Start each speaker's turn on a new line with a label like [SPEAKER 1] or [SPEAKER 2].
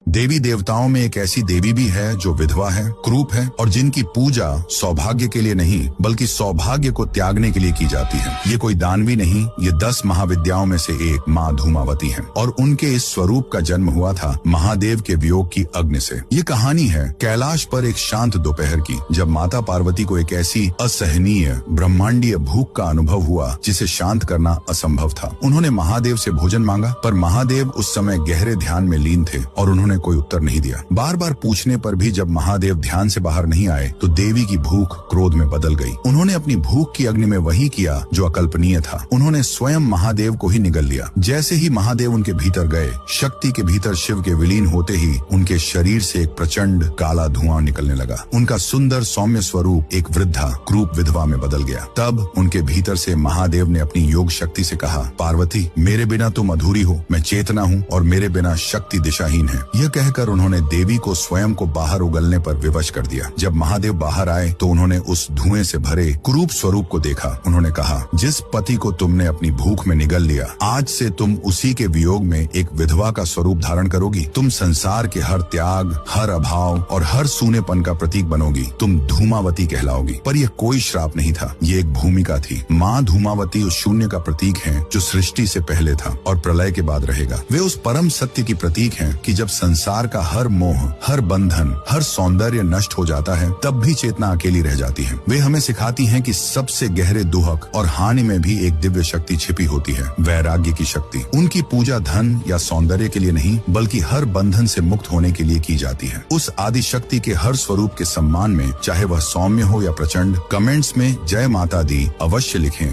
[SPEAKER 1] देवी देवताओं में एक ऐसी देवी भी है जो विधवा है, क्रूप है और जिनकी पूजा सौभाग्य के लिए नहीं बल्कि सौभाग्य को त्यागने के लिए की जाती है। ये कोई दानवी नहीं, ये 10 महाविद्याओं में से एक माँ धूमावती है और उनके इस स्वरूप का जन्म हुआ था महादेव के वियोग की अग्नि से। ये कहानी है कैलाश पर एक शांत दोपहर की, जब माता पार्वती को एक ऐसी असहनीय ब्रह्मांडीय भूख का अनुभव हुआ जिसे शांत करना असंभव था। उन्होंने महादेव से भोजन मांगा, पर महादेव उस समय गहरे ध्यान में लीन थे और उन्होंने कोई उत्तर नहीं दिया। बार बार पूछने पर भी जब महादेव ध्यान से बाहर नहीं आए तो देवी की भूख क्रोध में बदल गई। उन्होंने अपनी भूख की अग्नि में वही किया जो अकल्पनीय था। उन्होंने स्वयं महादेव को ही निगल लिया। जैसे ही महादेव उनके भीतर गए, शक्ति के भीतर शिव के विलीन होते ही उनके शरीर से एक प्रचंड काला धुआं निकलने लगा। उनका सुंदर सौम्य स्वरूप एक वृद्धा क्रूप विधवा में बदल गया। तब उनके भीतर से महादेव ने अपनी योग शक्ति से कहा, पार्वती, मेरे बिना तुम अधूरी हो, मैं चेतना हूँ और मेरे बिना शक्ति दिशाहीन है। यह कहकर उन्होंने देवी को स्वयं को बाहर उगलने पर विवश कर दिया। जब महादेव बाहर आए तो उन्होंने उस धुएं से भरे कुरूप स्वरूप को देखा। उन्होंने कहा, जिस पति को तुमने अपनी भूख में निगल लिया, आज से तुम उसी के वियोग में एक विधवा का स्वरूप धारण करोगी। तुम संसार के हर त्याग, हर अभाव और हर सूनेपन का प्रतीक बनोगी। तुम धूमावती कहलाओगी। पर यह कोई श्राप नहीं था, ये एक भूमिका थी। माँ धूमावती उस शून्य का प्रतीक है जो सृष्टि से पहले था और प्रलय के बाद रहेगा। वे उस परम सत्य की प्रतीक है कि जब संसार का हर मोह, हर बंधन, हर सौंदर्य नष्ट हो जाता है, तब भी चेतना अकेली रह जाती है। वे हमें सिखाती हैं कि सबसे गहरे दुहक और हानि में भी एक दिव्य शक्ति छिपी होती है, वैराग्य की शक्ति। उनकी पूजा धन या सौंदर्य के लिए नहीं बल्कि हर बंधन से मुक्त होने के लिए की जाती है। उस आदि शक्ति के हर स्वरूप के सम्मान में, चाहे वह सौम्य हो या प्रचंड, कमेंट्स में जय माता दी अवश्य लिखें।